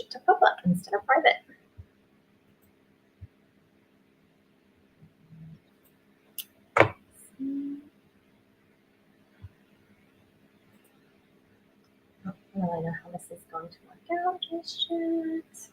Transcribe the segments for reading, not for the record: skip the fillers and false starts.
it to public instead of private. I don't really know how this is going to work out just yet.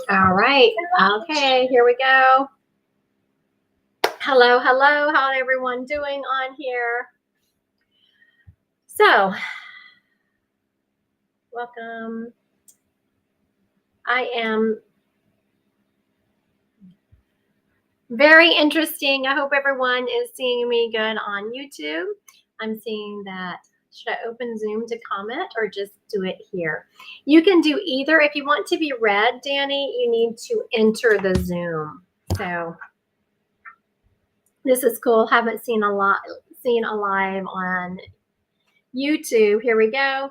All right. Okay, here we go. Hello, hello. How's everyone doing on here? So, welcome. I am very interesting. I hope everyone is seeing me good on YouTube. I'm seeing that. Should I open Zoom to comment or just do it here? You can do either. If you want to be read, Danny, you need to enter the Zoom. So this is cool. Haven't seen a live on YouTube. Here we go.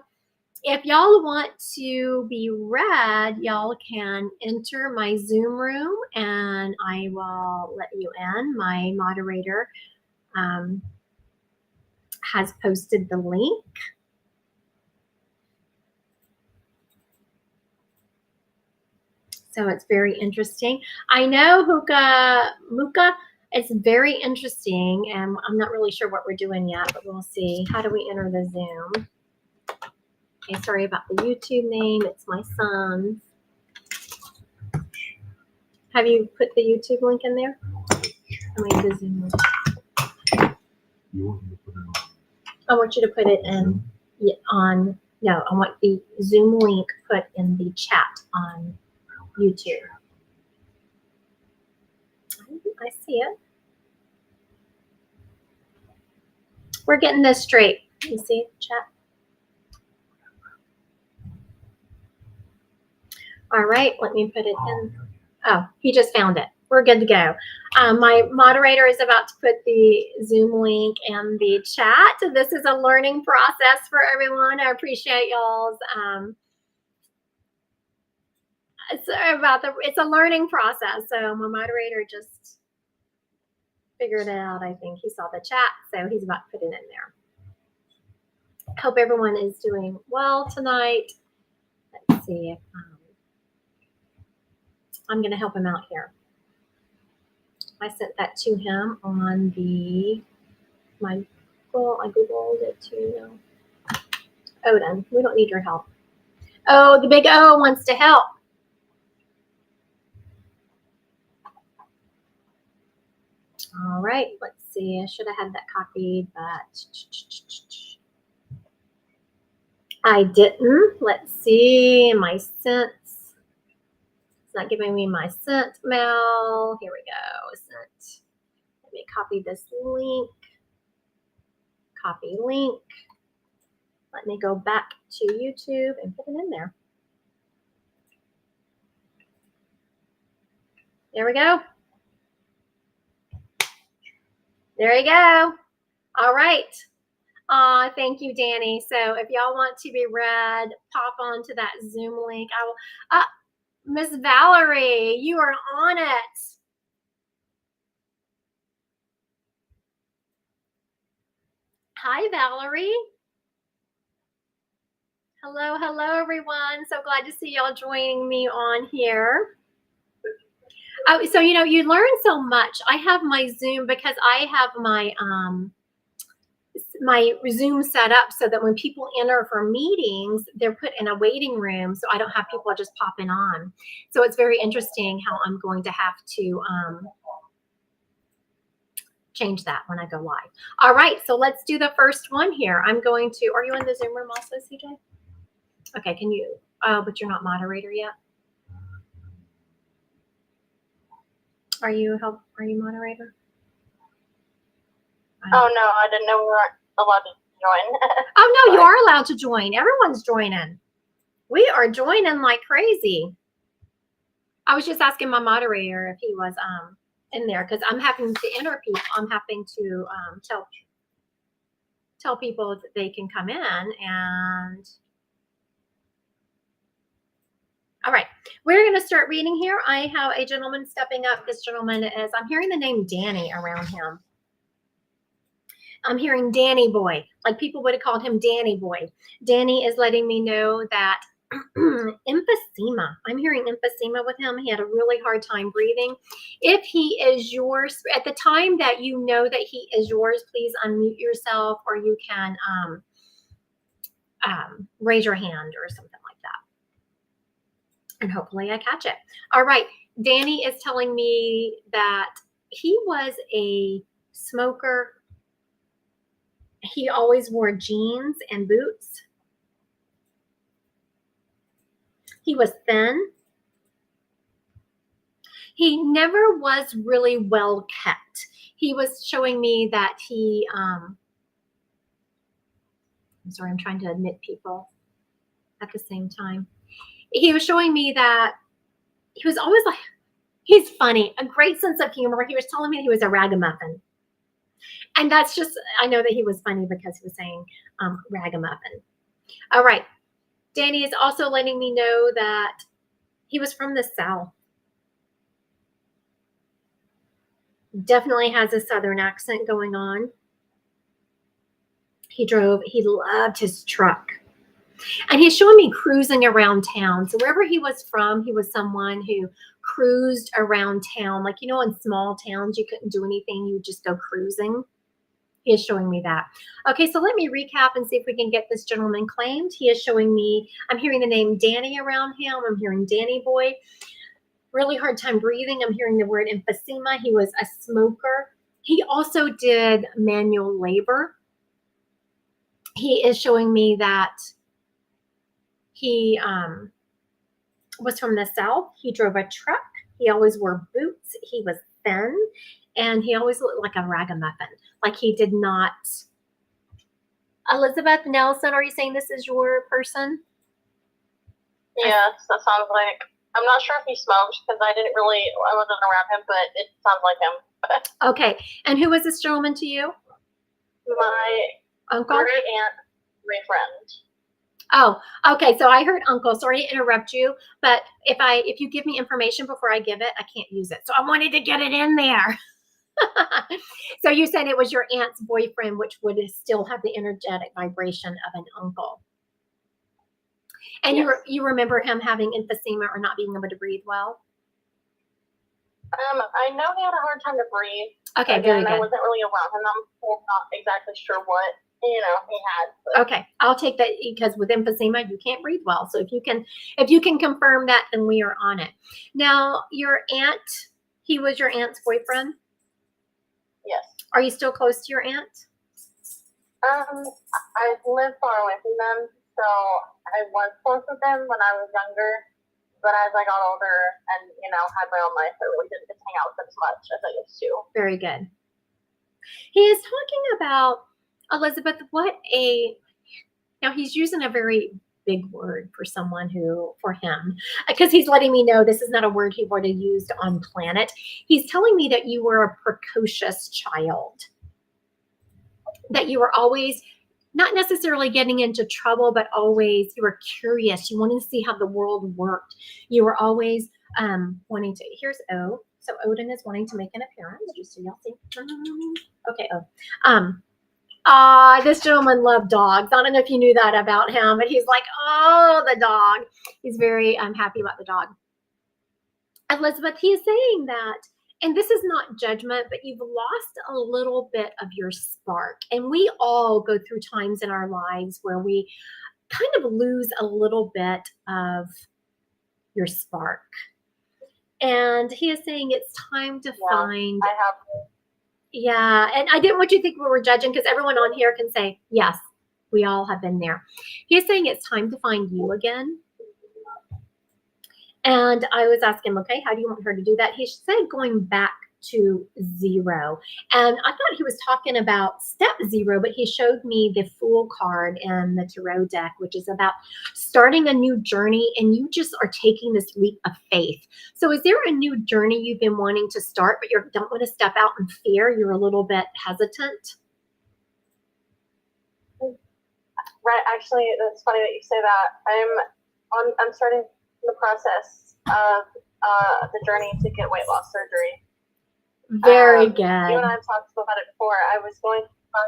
If y'all want to be read, y'all can enter my Zoom room and I will let you in. My moderator has posted the link. So it's very interesting. I know Muka, it's very interesting, and I'm not really sure what we're doing yet, but we'll see. How do we enter the Zoom? Okay, sorry about the YouTube name. It's my son's. Have you put the YouTube link in there? I mean, the Zoom link. I want you to put it in no, I want the Zoom link put in the chat on YouTube. I see it. We're getting this straight. You see, chat. All right, let me put it in. Oh, he just found it. We're good to go. My moderator is about to put the Zoom link in the chat. This is a learning process for everyone. I appreciate y'all's. It's a learning process. So my moderator just figured it out. I think he saw the chat, so he's about to put it in there. Hope everyone is doing well tonight. Let's see if I'm going to help him out here. I sent that to him on I Googled it to Odin. We don't need your help. Oh, the big O wants to help. All right, let's see. I should have had that copied, but I didn't. Let's see. My sent. It's not giving me my sent mail. Here we go. Sent. Let me copy this link. Copy link. Let me go back to YouTube and put it in there. There we go. There you go. All right. Thank you, Danny. So if y'all want to be read, pop onto that Zoom link. I will. Miss Valerie, you are on it. Hi, Valerie. Hello, hello, everyone. So glad to see y'all joining me on here. Oh, so you learn so much. I have my Zoom because I have my my Zoom set up so that when people enter for meetings, they're put in a waiting room, so I don't have people just popping on. So it's very interesting how I'm going to have to change that when I go live. All right, so let's do the first one here. I'm going to. Are you in the Zoom room also, CJ? Okay, can you? Oh, but you're not moderator yet. Are you moderator? Oh no, I didn't know we weren't allowed to join. Oh no, you are allowed to join. Everyone's joining. We are joining like crazy. I was just asking my moderator if he was in there because I'm having to enter people. I'm having to tell. tell people that they can come in and all right, we're going to start reading here. I have a gentleman stepping up. This gentleman is, I'm hearing the name Danny around him. I'm hearing Danny Boy, like people would have called him Danny Boy. Danny is letting me know that emphysema. I'm hearing emphysema with him. He had a really hard time breathing. If he is yours, at the time that you know that he is yours, please unmute yourself, or you can raise your hand or something like that. And hopefully I catch it. All right. Danny is telling me that he was a smoker. He always wore jeans and boots. He was thin. He never was really well kept. He was showing me that he, I'm sorry, I'm trying to admit people at the same time. He was showing me that he was always like, he's funny, a great sense of humor. He was telling me he was a ragamuffin. And that's just, I know that he was funny because he was saying ragamuffin. All right. Danny is also letting me know that he was from the South. Definitely has a Southern accent going on. He loved his truck. And he's showing me cruising around town. So wherever he was from, he was someone who cruised around town. Like, you know, in small towns, you couldn't do anything. You would just go cruising. He is showing me that. Okay, so let me recap and see if we can get this gentleman claimed. He is showing me, I'm hearing the name Danny around him. I'm hearing Danny Boy. Really hard time breathing. I'm hearing the word emphysema. He was a smoker. He also did manual labor. He is showing me that he was from the South. He drove a truck. He always wore boots. He was thin. And he always looked like a ragamuffin. Like he did not. Elizabeth Nelson, are you saying this is your person? Yes, that sounds like. I'm not sure if he smoked because I wasn't around him, but it sounds like him. Okay. And who was this gentleman to you? My uncle? Great aunt, great friend. Oh, okay. So I heard uncle. Sorry to interrupt you, but if you give me information before I give it, I can't use it. So I wanted to get it in there. So you said it was your aunt's boyfriend, which would still have the energetic vibration of an uncle. And yes. You remember him having emphysema or not being able to breathe well? I know he had a hard time to breathe. Okay, very good. I wasn't really around him. I'm not exactly sure what he had. But. Okay, I'll take that because with emphysema you can't breathe well. So if you can confirm that, then we are on it. Now your aunt, he was your aunt's boyfriend? Yes. Are you still close to your aunt? I live far away from them, so I was close with them when I was younger. But as I got older and, had my own life, I really didn't get to hang out with them as much as I used to. Very good. He is talking about, Elizabeth, now he's using a very big word for him, because he's letting me know this is not a word he would have used on planet. He's telling me that you were a precocious child, that you were always not necessarily getting into trouble, but always you were curious. You wanted to see how the world worked. You were always wanting to, here's O. So Odin is wanting to make an appearance, just so y'all see. Okay, O. This gentleman loved dogs. I don't know if you knew that about him, but he's like, oh, the dog. He's very happy about the dog. Elizabeth, he is saying that, and this is not judgment, but you've lost a little bit of your spark. And we all go through times in our lives where we kind of lose a little bit of your spark. And he is saying it's time to find. I have. Yeah, and I didn't want you to think we were judging, because everyone on here can say, yes, we all have been there. He is saying it's time to find you again. And I was asking him, okay, how do you want her to do that? He said going back to 0. And I thought he was talking about step 0, but he showed me the Fool card in the tarot deck, which is about starting a new journey, and you just are taking this leap of faith. So is there a new journey you've been wanting to start, but you don't want to step out in fear? You're a little bit hesitant? Right. Actually, it's funny that you say that. I'm starting the process of the journey to get weight loss surgery. Very good. You and I have talked about it before. I was going on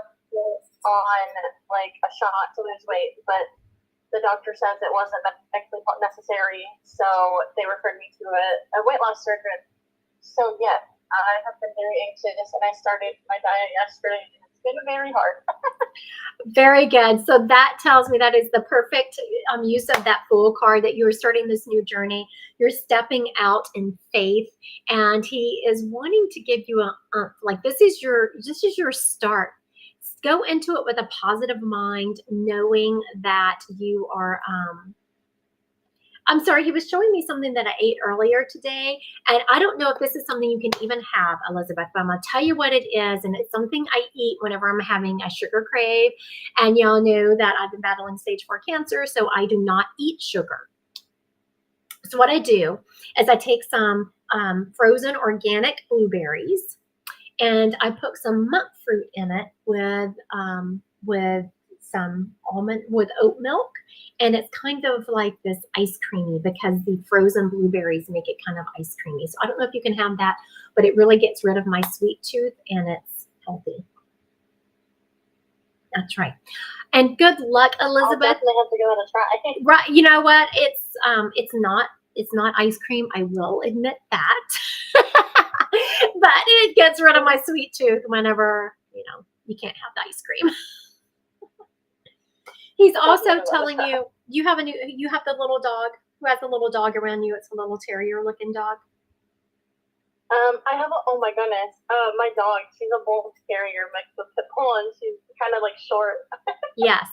like a shot to lose weight, but the doctor says it wasn't actually necessary, so they referred me to a weight loss surgeon. So yeah, I have been very anxious, and I started my diet yesterday. It's been very hard. Very good. So that tells me that is the perfect use of that Fool card, that you're starting this new journey. You're stepping out in faith, and he is wanting to give you a like this is your start. Go into it with a positive mind, knowing that you are I'm sorry, he was showing me something that I ate earlier today, and I don't know if this is something you can even have, Elizabeth, but I'm going to tell you what it is, and it's something I eat whenever I'm having a sugar crave, and y'all know that I've been battling stage 4 cancer, so I do not eat sugar. So what I do is I take some frozen organic blueberries, and I put some monk fruit in it with some with oat milk, and it's kind of like this ice creamy because the frozen blueberries make it kind of ice creamy. So I don't know if you can have that, but it really gets rid of my sweet tooth, and it's healthy. That's right. And good luck, Elizabeth. I'll definitely have to give it a try. Right. You know what? It's not ice cream. I will admit that. But it gets rid of my sweet tooth whenever, you can't have the ice cream. He's also telling you you have the little dog. Who has the little dog around you? It's a little terrier looking dog. I have oh my goodness. My dog, she's a bull terrier mixed with pit bull, and she's kind of like short. Yes.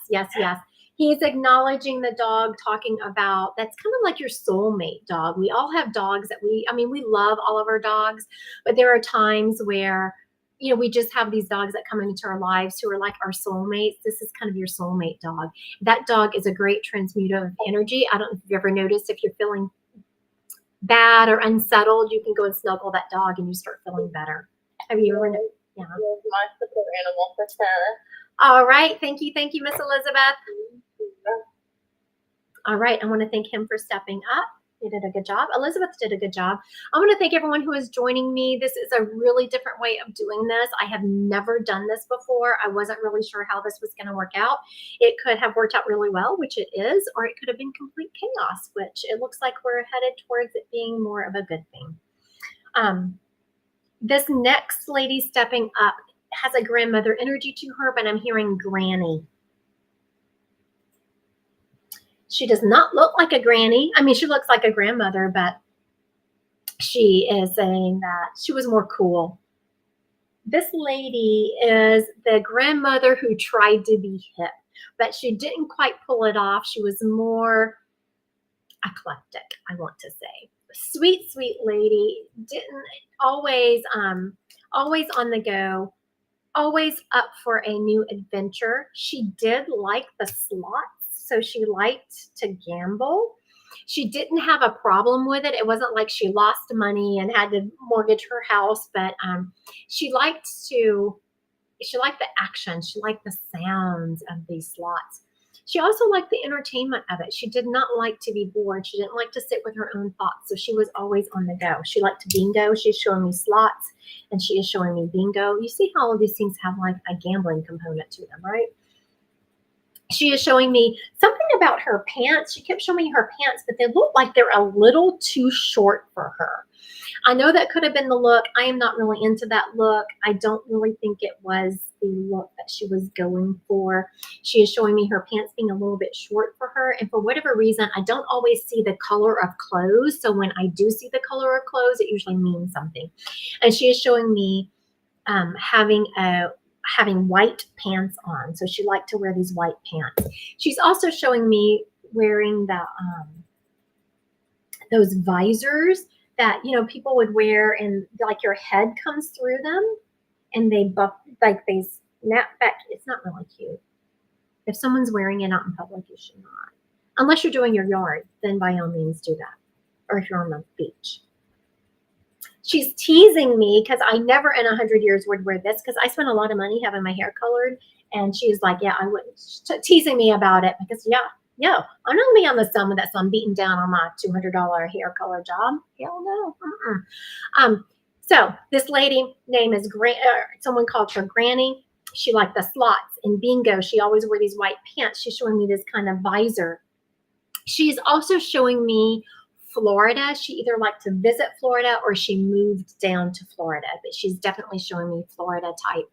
He's acknowledging the dog, talking about that's kind of like your soulmate dog. We all have dogs that we love all of our dogs, but there are times where, we just have these dogs that come into our lives who are like our soulmates. This is kind of your soulmate dog. That dog is a great transmuter of energy. I don't know if you've ever noticed, if you're feeling bad or unsettled, you can go and snuggle that dog and you start feeling better. Have you ever noticed? Yeah. My support animal for sure. All right. Thank you, Miss Elizabeth. All right. I want to thank him for stepping up. He did a good job. Elizabeth did a good job. I want to thank everyone who is joining me. This is a really different way of doing this. I have never done this before. I wasn't really sure how this was going to work out. It could have worked out really well, which it is, or it could have been complete chaos, which it looks like we're headed towards it being more of a good thing. This next lady stepping up has a grandmother energy to her, but I'm hearing granny. She does not look like a granny. I mean, she looks like a grandmother, but she is saying that she was more cool. This lady is the grandmother who tried to be hip, but she didn't quite pull it off. She was more eclectic, I want to say. Sweet, sweet lady. Didn't always on the go, always up for a new adventure. She did like the slots. So she liked to gamble. She didn't have a problem with it. It wasn't like she lost money and had to mortgage her house, but she liked the action. She liked the sounds of these slots. She also liked the entertainment of it. She did not like to be bored. She didn't like to sit with her own thoughts. So she was always on the go. She liked to bingo. She's showing me slots, and she is showing me bingo. You see how all of these things have like a gambling component to them, right? She is showing me something about her pants. She kept showing me her pants, but they look like they're a little too short for her. I know that could have been the look. I am not really into that look. I don't really think it was the look that she was going for. She is showing me her pants being a little bit short for her. And for whatever reason, I don't always see the color of clothes. So when I do see the color of clothes, it usually means something. And she is showing me having white pants on. So she liked to wear these white pants. She's also showing me wearing those visors that, people would wear, and like your head comes through them and they snap back. It's not really cute. If someone's wearing it out in public, you should not. Unless you're doing your yard, then by all means do that. Or if you're on the beach. She's teasing me because I never in 100 years would wear this, because I spent a lot of money having my hair colored, And she's like, yeah, I wouldn't, teasing me about it because, yeah, no, I'm not gonna be on the sun with that sun beating down on my $200 hair color job. Hell no. So this lady name is someone called her Granny. She liked the slots in bingo. She always wore these white pants. She's showing me this kind of visor. She's also showing me Florida. She either liked to visit Florida or she moved down to Florida, but she's definitely showing me Florida type,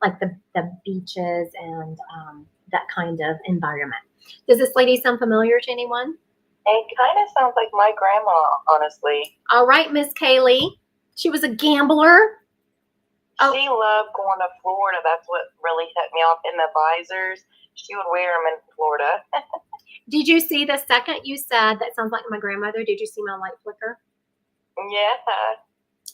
like the beaches and that kind of environment. Does this lady sound familiar to anyone? It kind of sounds like my grandma, honestly. All right, Miss Kaylee. She was a gambler. She loved going to Florida. That's what really set me off. In the visors, she would wear them in Florida. Did you see the second you said that sounds like my grandmother? Did you see my light flicker? Yeah.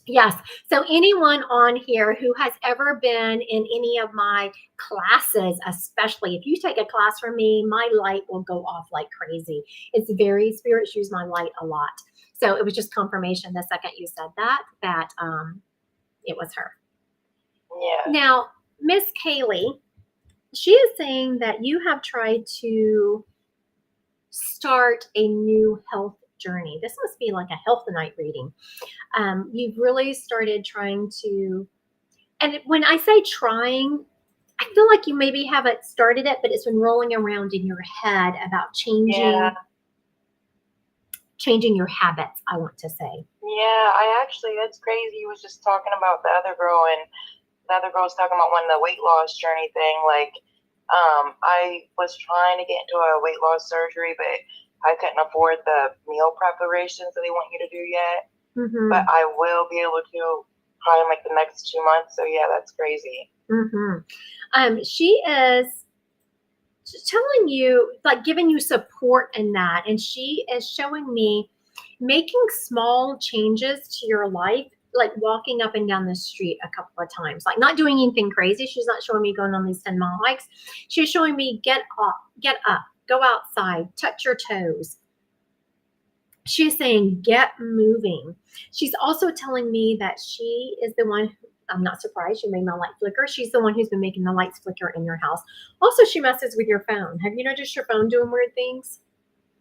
Yes. So anyone on here who has ever been in any of my classes, especially if you take a class from me, my light will go off like crazy. It's very, spirits use my light a lot. So it was just confirmation the second you said that it was her. Yeah. Now, Miss Kaylee, she is saying that you have tried to start a new health journey. This must be like a health night reading. You've really started trying to, and when I say trying, I feel like you maybe haven't started it, but it's been rolling around in your head about changing your habits, I want to say. Yeah, that's crazy. He was just talking about the other girl, and the other girl was talking about the weight loss journey thing. Like, I was trying to get into a weight loss surgery, but I couldn't afford the meal preparations that they want you to do yet. Mm-hmm. But I will be able to probably in like the next 2 months. So yeah, that's crazy. Mm-hmm. She is telling you, like giving you support in that. And she is showing me making small changes to your life, like walking up and down the street a couple of times, like not doing anything crazy. She's not showing me going on these 10-mile hikes. She's showing me get up, go outside, touch your toes. She's saying, get moving. She's also telling me that she is the one, I'm not surprised, you made my light flicker. She's the one who's been making the lights flicker in your house. Also, she messes with your phone. Have you noticed your phone doing weird things?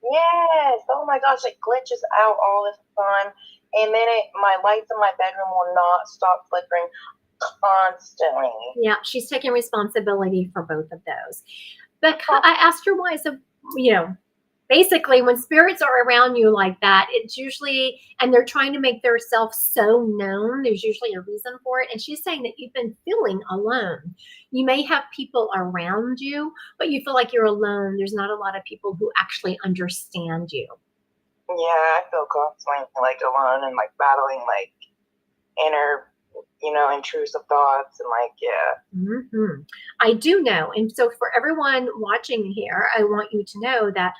Yes. Oh my gosh, it glitches out all the time. And then my lights in my bedroom will not stop flickering constantly. Yeah, she's taking responsibility for both of those. But I asked her why. So, basically when spirits are around you like that, it's usually, and they're trying to make their self so known, there's usually a reason for it. And she's saying that you've been feeling alone. You may have people around you, but you feel like you're alone. There's not a lot of people who actually understand you. Yeah, I feel constantly like alone and like battling like inner, intrusive thoughts and like, yeah. Mm-hmm. I do know. And so for everyone watching here, I want you to know that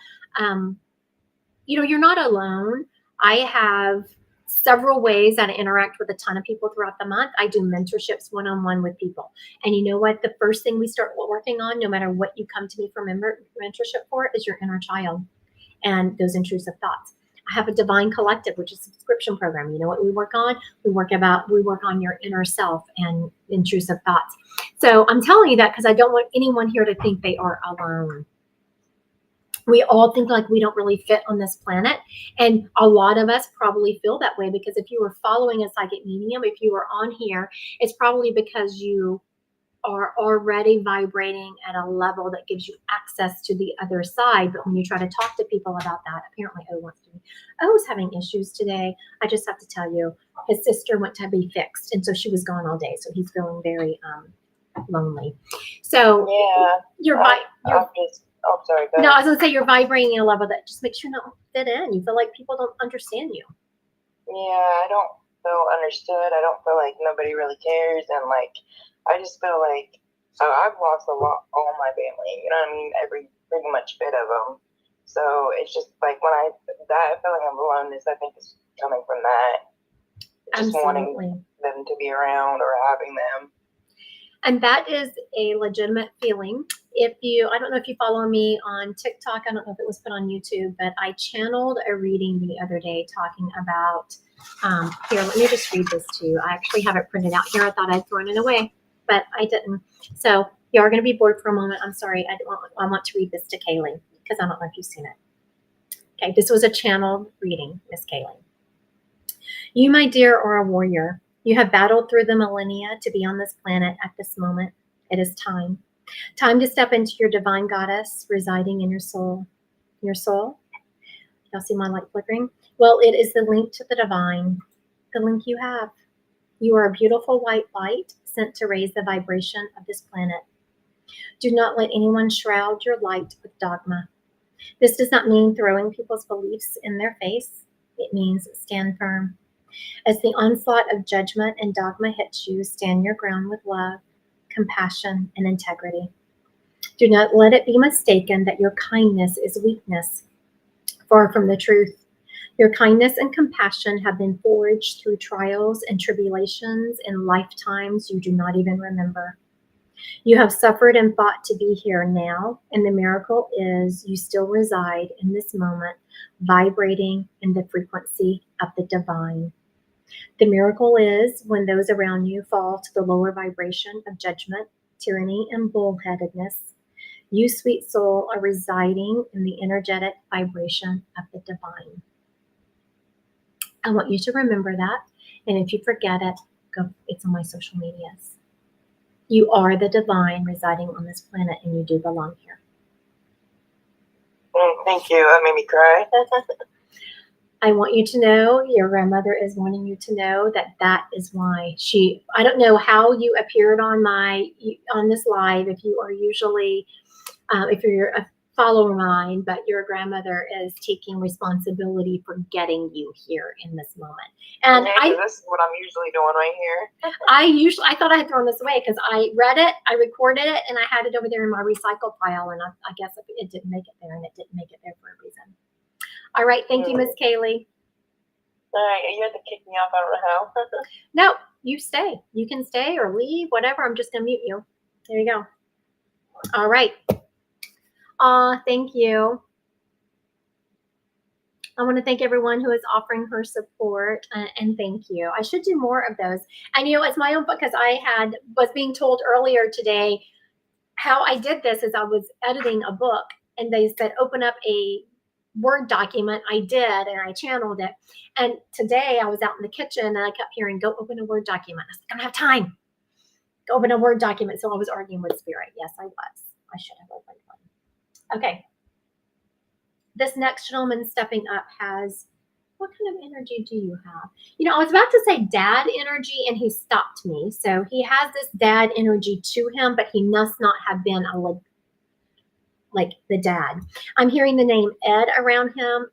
you're not alone. I have several ways that I interact with a ton of people throughout the month. I do mentorships one-on-one with people. And you know what? The first thing we start working on, no matter what you come to me for mentorship for, is your inner child and those intrusive thoughts. I have a Divine Collective, which is a subscription program. You know what we work on? We work on your inner self and intrusive thoughts. So I'm telling you that because I don't want anyone here to think they are alone. We all think like we don't really fit on this planet. And a lot of us probably feel that way because if you were following a psychic medium, if you were on here, it's probably because you are already vibrating at a level that gives you access to the other side. But when you try to talk to people about that, apparently O's having issues today. I just have to tell you, his sister went to be fixed. And so she was gone all day. So he's feeling very lonely. So yeah, Oh, sorry. No, I was going to say you're vibrating at a level that just makes you not fit in. You feel like people don't understand you. Yeah, I don't feel understood. I don't feel like nobody really cares. And like, I just feel like I've lost all my family. You know what I mean? Pretty much bit of them. So it's just like that feeling of aloneness, I think is coming from that. Just Absolutely. Wanting them to be around or having them. And that is a legitimate feeling. I don't know if you follow me on TikTok, I don't know if it was put on YouTube, but I channeled a reading the other day talking about, here, let me just read this to you. I actually have it printed out here. I thought I'd thrown it away, but I didn't. So You are going to be bored for a moment. I'm sorry. I want to read this to Kaylee because I don't know if you've seen it. Okay, this was a channeled reading, Miss Kaylee. You, my dear, are a warrior. You have battled through the millennia to be on this planet at this moment. It is time. Time to step into your divine goddess residing in your soul. Your soul? Y'all see my light flickering? Well, it is the link to the divine, the link you have. You are a beautiful white light sent to raise the vibration of this planet. Do not let anyone shroud your light with dogma. This does not mean throwing people's beliefs in their face. It means stand firm. As the onslaught of judgment and dogma hits you, stand your ground with love, compassion, and integrity. Do not let it be mistaken that your kindness is weakness. Far from the truth. Your kindness and compassion have been forged through trials and tribulations in lifetimes you do not even remember. You have suffered and fought to be here now, and the miracle is you still reside in this moment, vibrating in the frequency of the divine. The miracle is when those around you fall to the lower vibration of judgment, tyranny, and bullheadedness. You, sweet soul, are residing in the energetic vibration of the divine. I want you to remember that. And if you forget it, go. It's on my social medias. You are the divine residing on this planet, and you do belong here. Thank you. That made me cry. I want you to know, your grandmother is wanting you to know that that is why I don't know how you appeared on this live, if you are usually, if you're a follower of mine, but your grandmother is taking responsibility for getting you here in this moment. And this is what I'm usually doing right here. I thought I had thrown this away because I read it, I recorded it, and I had it over there in my recycle pile, and I guess it didn't make it there, and it didn't make it there for a reason. All right, thank you, Miss Kaylee. All right, you had to kick me off. I don't know how. No, you stay. You can stay or leave, whatever. I'm just going to mute you. There you go. All right. Thank you. I want to thank everyone who is offering her support, and thank you. I should do more of those. And it's my own book, because I was being told earlier today how I did this is I was editing a book, and they said open up a Word document. I did, and I channeled it. And today I was out in the kitchen, and I kept hearing, go open a Word document. I was like, I don't have time. Go open a Word document. So I was arguing with Spirit. Yes, I was. I should have opened one. Okay. This next gentleman stepping up has, what kind of energy do you have? I was about to say dad energy, and he stopped me. So he has this dad energy to him, but he must not have been like the dad. I'm hearing the name Ed around him.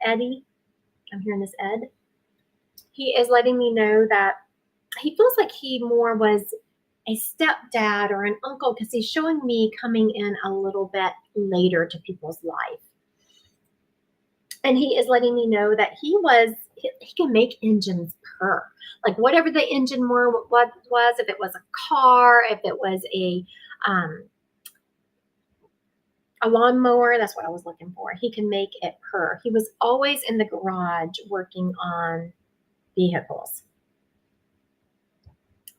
Eddie. I'm hearing this Ed. He is letting me know that he feels like he more was a stepdad or an uncle, because he's showing me coming in a little bit later to people's life. And he is letting me know that he can make engines purr. Like whatever the engine was, if it was a car, if it was a lawnmower, that's what I was looking for. He can make it purr. He was always in the garage working on vehicles.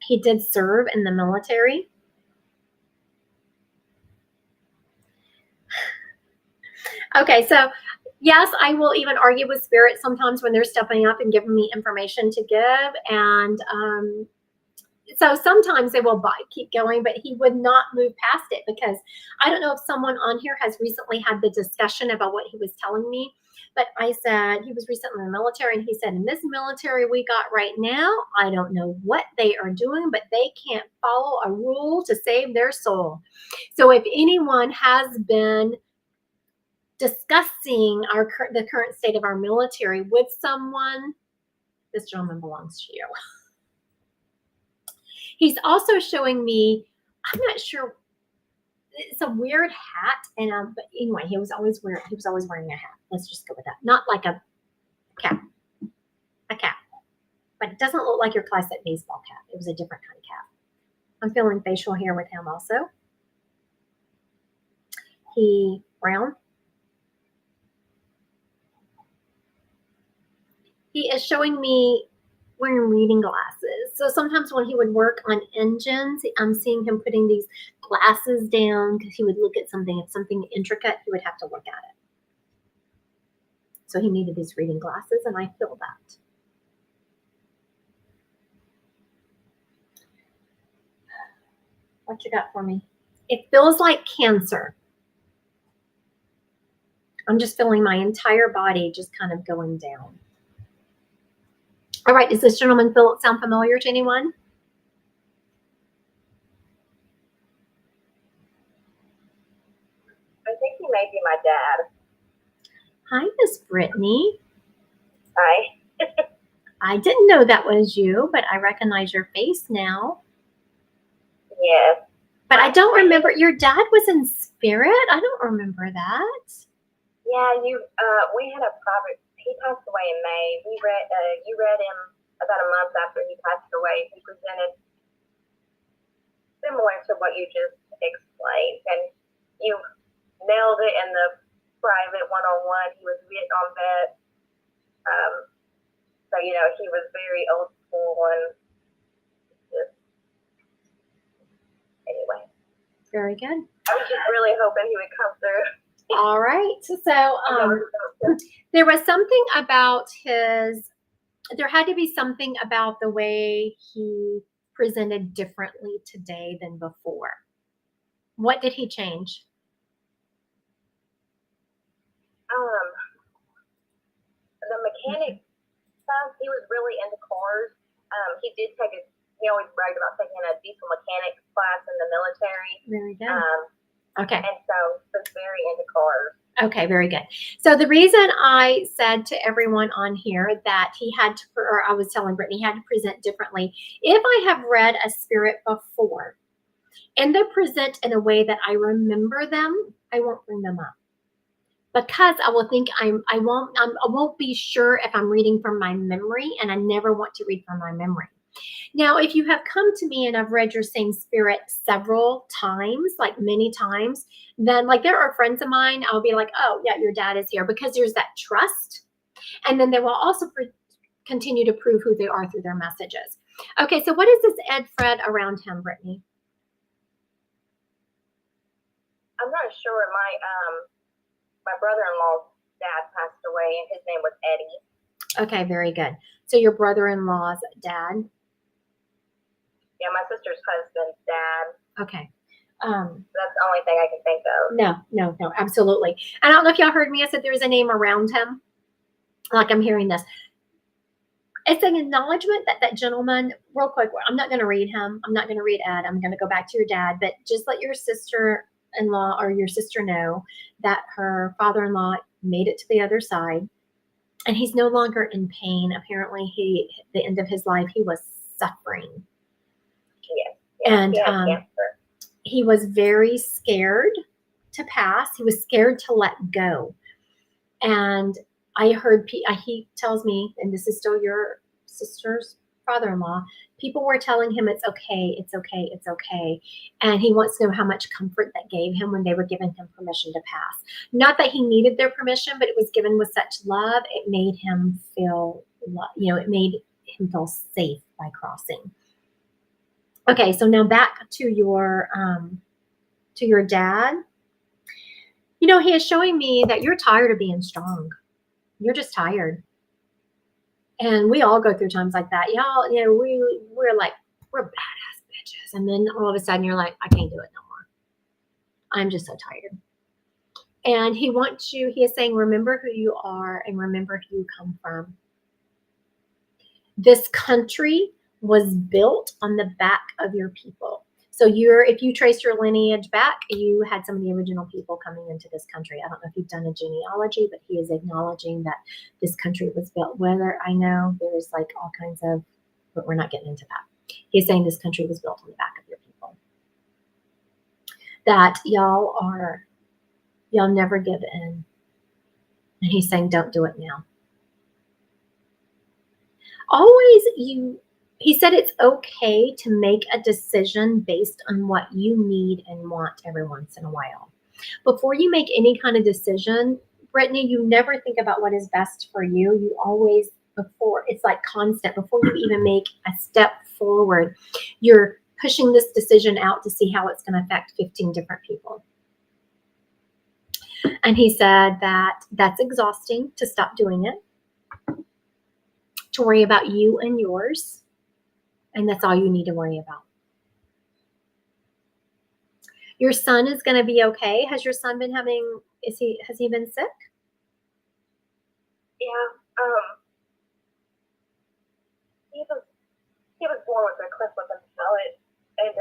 He did serve in the military. Okay, so yes, I will even argue with Spirit sometimes when they're stepping up and giving me information to give. And so sometimes they will keep going, but he would not move past it, because I don't know if someone on here has recently had the discussion about what he was telling me. But I said he was recently in the military, and he said, in this military we got right now, I don't know what they are doing, but they can't follow a rule to save their soul. So if anyone has been discussing the current state of our military with someone, this gentleman belongs to you. He's also showing me, I'm not sure, it's a weird hat, and but anyway, he was always wearing a hat. Let's just go with that. Not like a cap, but it doesn't look like your classic baseball cap. It was a different kind of cap. I'm feeling facial hair with him also. He brown. He is showing me wearing reading glasses. So sometimes when he would work on engines, I'm seeing him putting these glasses down because he would look at something. If something intricate, he would have to look at it. So he needed these reading glasses, and I feel that. What you got for me? It feels like cancer. I'm just feeling my entire body just kind of going down. All right, does this gentleman sound familiar to anyone? I think he may be my dad. Hi, Miss Brittany. Hi. I didn't know that was you, but I recognize your face now. Yes. But I don't remember. Your dad was in spirit? I don't remember that. Yeah, we had a private. He passed away in May. You read him about a month after he passed away. He presented similar to what you just explained, and you nailed it in the private one-on-one. He was Vietnam vet. So, he was very old school and just, anyway. Very good. I was just really hoping he would come through. All right. So there was something about there had to be something about the way he presented differently today than before. What did he change? The mechanic stuff, he was really into cars. He always bragged about taking a diesel mechanics class in the military. Very good. Okay. And so he was very into cars. Okay, very good. So the reason I said to everyone on here that I was telling Brittany, he had to present differently. If I have read a spirit before and they present in a way that I remember them, I won't bring them up. Because I will think I won't be sure if I'm reading from my memory, and I never want to read from my memory. Now, if you have come to me and I've read your same spirit several times, like many times, then like there are friends of mine, I'll be like, oh yeah, your dad is here, because there's that trust. And then they will also continue to prove who they are through their messages. Okay, so what is this Ed Fred around him, Brittany? I'm not sure. My brother-in-law's dad passed away, and his name was Eddie. Okay, very good. So your brother-in-law's dad? Yeah, my sister's husband's dad. Okay. That's the only thing I can think of. No, absolutely. I don't know if y'all heard me. I said there was a name around him. Like I'm hearing this. It's an acknowledgement that that gentleman, real quick, I'm not going to read him. I'm not going to read Ed. I'm going to go back to your dad, but just let your sister-in-law or your sister know that her father-in-law made it to the other side, and he's no longer in pain. Apparently, the end of his life, he was suffering. Yeah. And he was very scared to pass. He was scared to let go. And I heard, he tells me, and this is still your sister's father-in-law, people were telling him it's okay, it's okay, it's okay. And he wants to know how much comfort that gave him when they were giving him permission to pass. Not that he needed their permission, but it was given with such love. It made him feel, it made him feel safe by crossing. Okay, so now back to your dad. He is showing me that you're tired of being strong. You're just tired. And we all go through times like that. Y'all, we're badass bitches. And then all of a sudden you're like, I can't do it no more. I'm just so tired. And he is saying, remember who you are and remember who you come from. This country was built on the back of your people. So if you trace your lineage back, you had some of the original people coming into this country. I don't know if you've done a genealogy, but he is acknowledging that this country was built. Whether I know there's like all kinds of, but we're not getting into that. He's saying this country was built on the back of your people. That y'all never give in. And he's saying, don't do it now. He said it's okay to make a decision based on what you need and want every once in a while. Before you make any kind of decision, Brittany, you never think about what is best for you. You always before it's like constant. Before you even make a step forward, you're pushing this decision out to see how it's going to affect 15 different people. And he said that that's exhausting to stop doing it, to worry about you and yours, and that's all you need to worry about. Your son is going to be okay. Has your son been having, has he been sick? Yeah. He was born with a clip with a palate, and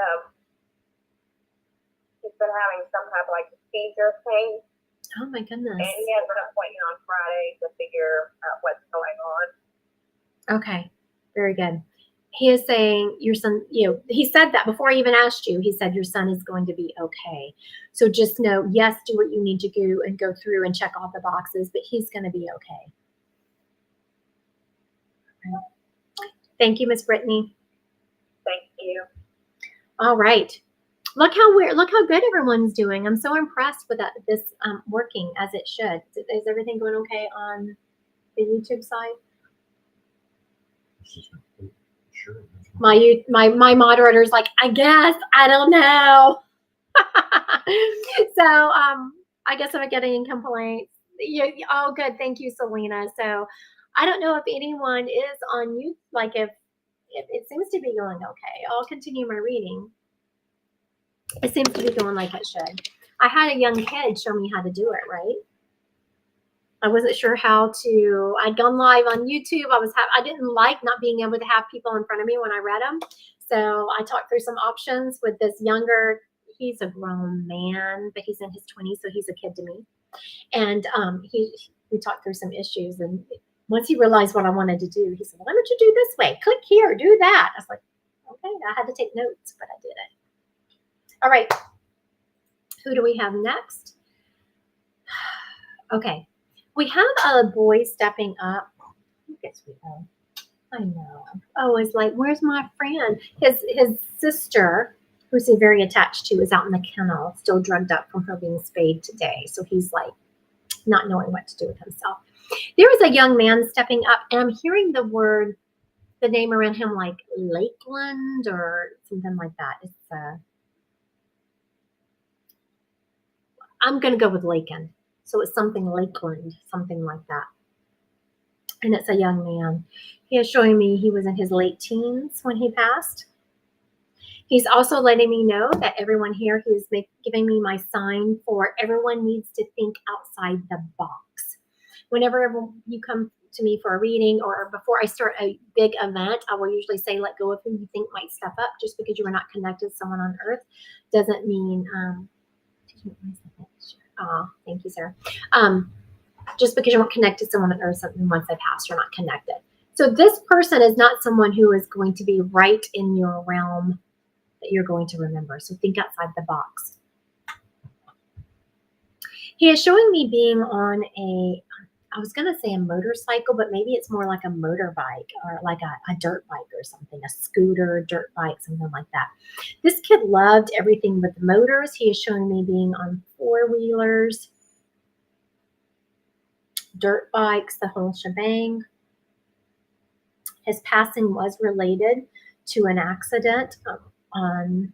he's been having some type of like seizure thing. Oh my goodness. And he has an appointment on Friday to figure out what's going on. Okay, very good. He is saying your son, he said that before I even asked you. He said your son is going to be okay. So just know, yes, do what you need to do and go through and check all the boxes, but he's going to be okay. Thank you, Miss Brittany. Thank you. All right. Look how good everyone's doing. I'm so impressed with this working as it should. Is everything going okay on the YouTube side? Sure. My moderator's like, I guess, I don't know. So I guess I'm getting complaints. Oh, good. Thank you, Selena. So I don't know if anyone is on you. Like if it seems to be going okay. I'll continue my reading. It seems to be going like it should. I had a young kid show me how to do it, right? I wasn't sure how to. I'd gone live on YouTube. I didn't like not being able to have people in front of me when I read them. So I talked through some options with this younger. He's a grown man, but he's in his 20s, so he's a kid to me. And we talked through some issues, and once he realized what I wanted to do, he said, "Why don't you do this way? Click here, do that." I was like, "Okay." I had to take notes, but I did it. All right. Who do we have next? Okay. We have a boy stepping up. I guess we know. I know. Oh, it's like, where's my friend? His sister, who's he very attached to, is out in the kennel, still drugged up from her being spayed today. So he's like not knowing what to do with himself. There is a young man stepping up, and I'm hearing the name around him like Lakeland or something like that. It's I'm going to go with Lakeland. So it's something Lakeland, something like that. And it's a young man. He is showing me he was in his late teens when he passed. He's also letting me know that everyone here, he is giving me my sign for everyone needs to think outside the box. Whenever you come to me for a reading or before I start a big event, I will usually say, let go of who you think might step up. Just because you are not connected to someone on earth doesn't mean, thank you, sir. Just because you weren't connected to someone on earth, something once they pass, you're not connected. So this person is not someone who is going to be right in your realm that you're going to remember. So think outside the box. He is showing me being on I was going to say a motorcycle, but maybe it's more like a motorbike or like a dirt bike or something, a scooter, dirt bike, something like that. This kid loved everything with motors. He is showing me being on four-wheelers, dirt bikes, the whole shebang. His passing was related to an accident on,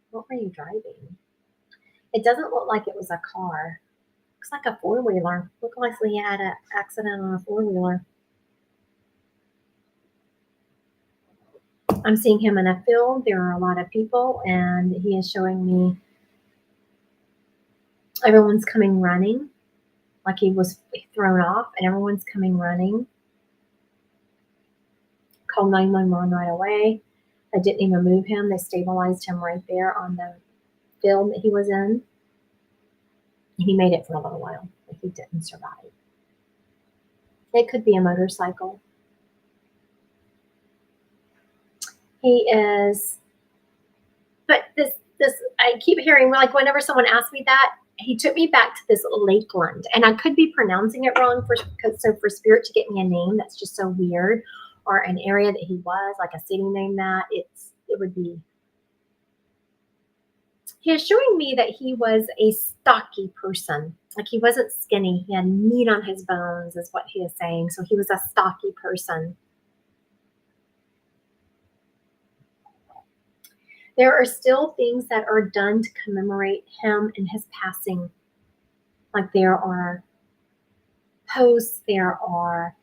what were you driving? It doesn't look like it was a car. Looks like a four-wheeler. Looks like he had an accident on a four-wheeler. I'm seeing him in a field. There are a lot of people, and he is showing me everyone's coming running, like he was thrown off, and everyone's coming running. Called 911 right away. I didn't even move him. They stabilized him right there on the field that he was in. He made it for a little while, but he didn't survive. It could be a motorcycle. He is, but this I keep hearing, like whenever someone asks me that, he took me back to this Lakeland, and I could be pronouncing it wrong so for spirit to get me a name that's just so weird, or an area that he was, like a city name that it would be. He is showing me that he was a stocky person. Like he wasn't skinny. He had meat on his bones, is what he is saying. So he was a stocky person. There are still things that are done to commemorate him and his passing. Like there are posts, there are,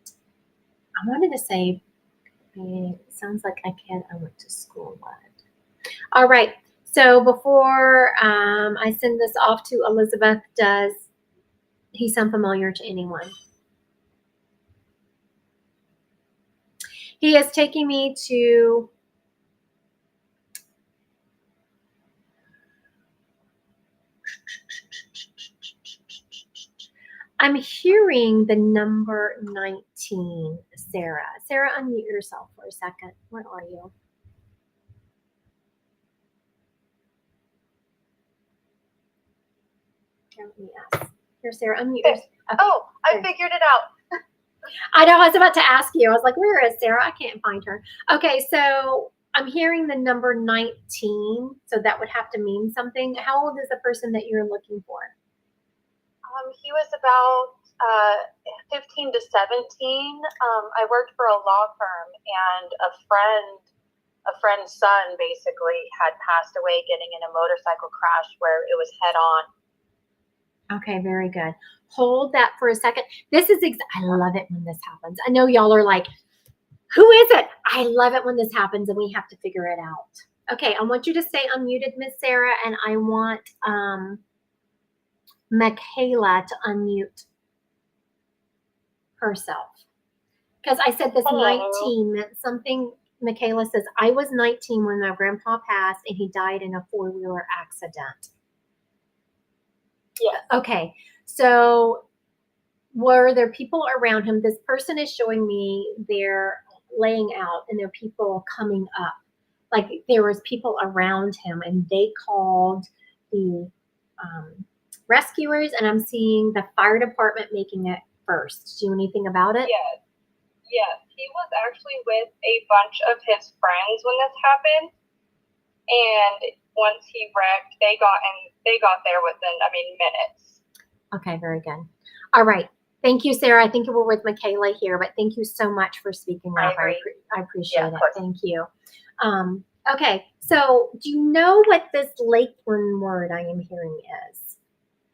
I wanted to say, it sounds like a kid I went to school with. All right. So before I send this off to Elizabeth, does he sound familiar to anyone? He is taking me to I'm hearing the number 19, Sarah. Sarah, unmute yourself for a second. Where are you? Here, let me ask. Here, Sarah, unmute yourself. Okay. Oh, I figured it out. I know, I was about to ask you. I was like, where is Sarah? I can't find her. Okay, so I'm hearing the number 19, so that would have to mean something. How old is the person that you're looking for? He was about 15 to 17. I worked for a law firm, and a friend's son basically had passed away getting in a motorcycle crash where it was head on. Okay, very good. Hold that for a second. This is, I love it when this happens. I know y'all are like, who is it? I love it when this happens and we have to figure it out. Okay, I want you to stay unmuted, Miss Sarah, and I want Michaela to unmute herself. Because I said this 19 meant something. Michaela says, I was 19 when my grandpa passed and he died in a four-wheeler accident. Yeah. Okay, so were there people around him? This person is showing me they're laying out and there are people coming up. Like there was people around him and they called the rescuers, and I'm seeing the fire department making it first. Do you know anything about it? Yes. He was actually with a bunch of his friends when this happened. And once he wrecked, they got there within, minutes. Okay, very good. All right. Thank you, Sarah. I think we're with Michaela here, but thank you so much for speaking up. I appreciate it. Thank you. Okay, so do you know what this Lakeland word I am hearing is?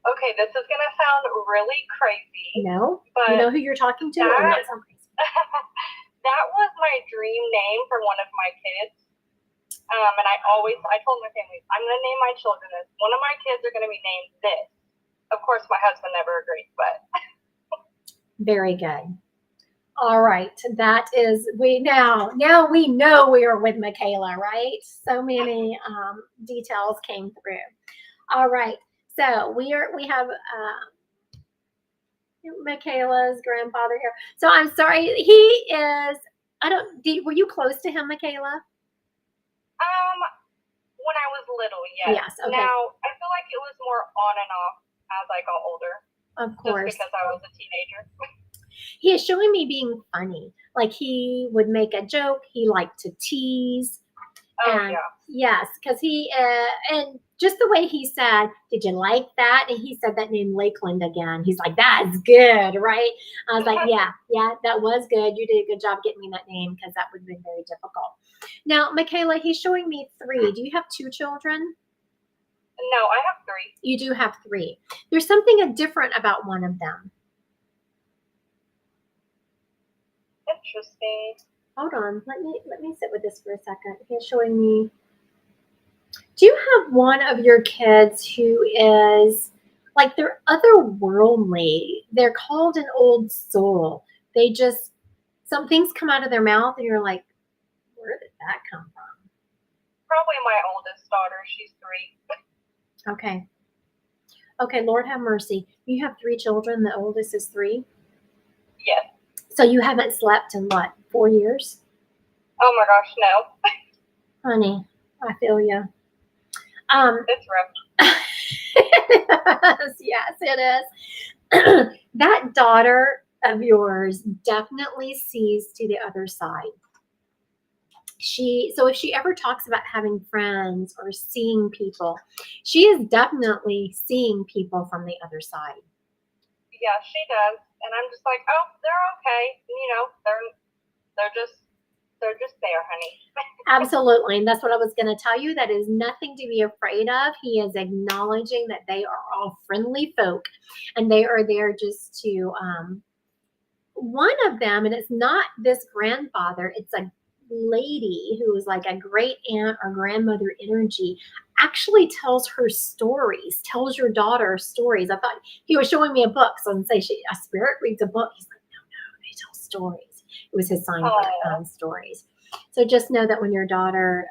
Okay, this is going to sound really crazy. No? But you know who you're talking to? Or not so crazy? That was my dream name for one of my kids. And I told my family, I'm going to name my children this. One of my kids are going to be named this. Of course, my husband never agreed, but. Very good. All right. That is, now we know we are with Michaela, right? So many details came through. All right. So we have Michaela's grandfather here. So I'm sorry. He is, were you close to him, Michaela? When I was little, yes. Yes. Okay. Now, I feel like it was more on and off as I got older. Of course. Just because I was a teenager. He is showing me being funny. Like he would make a joke. He liked to tease. Oh, and, yeah. Yes, because he, and just the way he said, did you like that? And he said that name Lakeland again. He's like, that's good, right? I was like, yeah, that was good. You did a good job getting me that name because that would have been very difficult. Now, Michaela, he's showing me 3. Do you have 2 children? No, I have 3. You do have 3. There's something different about one of them. Interesting. Hold on. Let me sit with this for a second. He's showing me. Do you have one of your kids who is like they're otherworldly? They're called an old soul. They just, some things come out of their mouth and you're like, where did that come from? Probably my oldest daughter. She's 3. Okay. Okay, Lord have mercy. You have 3 children. The oldest is 3? Yes. So you haven't slept in what, 4 years? Oh my gosh, no. Honey, I feel you. It's rough. Yes, it is. That daughter of yours definitely sees to the other side. So if she ever talks about having friends or seeing people, she is definitely seeing people from the other side. Yeah, she does. And I'm just like, oh, they're okay. You know, they're just there, honey. Absolutely. And that's what I was going to tell you. That is nothing to be afraid of. He is acknowledging that they are all friendly folk and they are there just to, one of them, and it's not this grandfather, it's a lady who is like a great aunt or grandmother energy, actually tells her stories, tells your daughter stories. I thought he was showing me a book. So I'm saying a spirit reads a book. He's like, no, they tell stories. It was his sign for stories. So just know that when your daughter,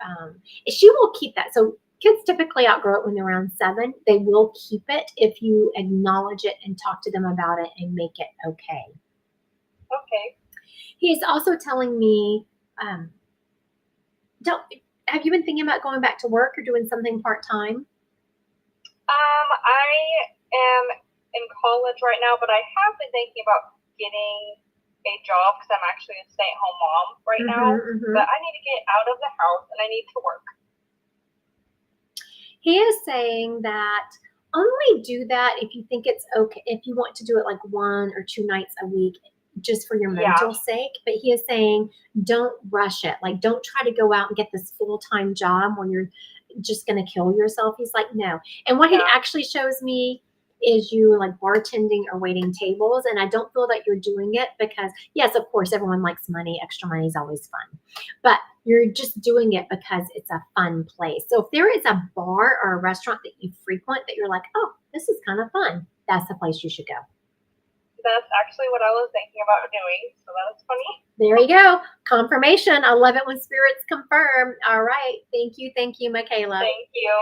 she will keep that. So kids typically outgrow it when they're around 7. They will keep it if you acknowledge it and talk to them about it and make it okay. Okay. He's also telling me, have you been thinking about going back to work or doing something part-time? I am in college right now, but I have been thinking about getting a job because I'm actually a stay-at-home mom right now. But I need to get out of the house and I need to work. He is saying that only do that if you think it's okay, if you want to do it like 1 or 2 nights a week just for your mental sake. But he is saying don't rush it. Like, don't try to go out and get this full-time job when you're just going to kill yourself. He's like, no. And what he actually shows me is you like bartending or waiting tables. And I don't feel that you're doing it because, yes, of course, everyone likes money. Extra money is always fun. But you're just doing it because it's a fun place. So if there is a bar or a restaurant that you frequent that you're like, oh, this is kind of fun, that's the place you should go. That's actually what I was thinking about doing. So that was funny. There you go. Confirmation. I love it when spirits confirm. All right. Thank you, Michaela. Thank you.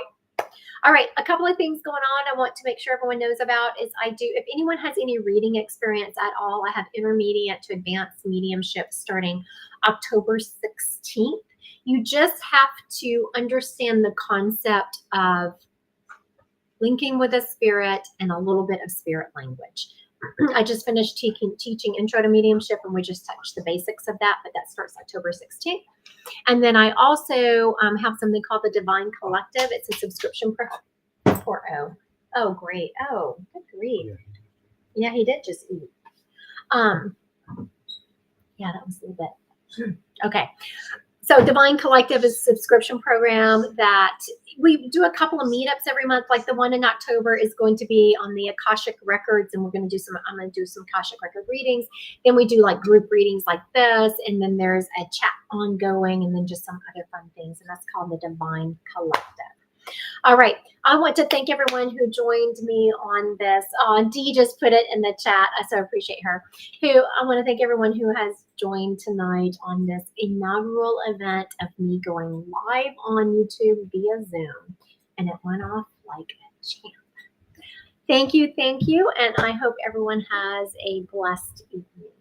All right, a couple of things going on I want to make sure everyone knows about is if anyone has any reading experience at all, I have intermediate to advanced mediumship starting October 16th. You just have to understand the concept of linking with a spirit and a little bit of spirit language. I just finished teaching Intro to Mediumship, and we just touched the basics of that, but that starts October 16th. And then I also have something called the Divine Collective. It's a subscription for oh, great. Oh, good grief. Yeah, he did just eat. Yeah, that was a little bit. Okay. So Divine Collective is a subscription program that we do a couple of meetups every month. Like the one in October is going to be on the Akashic Records, and I'm going to do some Akashic Record readings. Then we do like group readings like this, and then there's a chat ongoing, and then just some other fun things, and that's called the Divine Collective. All right. I want to thank everyone who joined me on this. Dee just put it in the chat. I so appreciate her. I want to thank everyone who has joined tonight on this inaugural event of me going live on YouTube via Zoom. And it went off like a champ. Thank you. And I hope everyone has a blessed evening.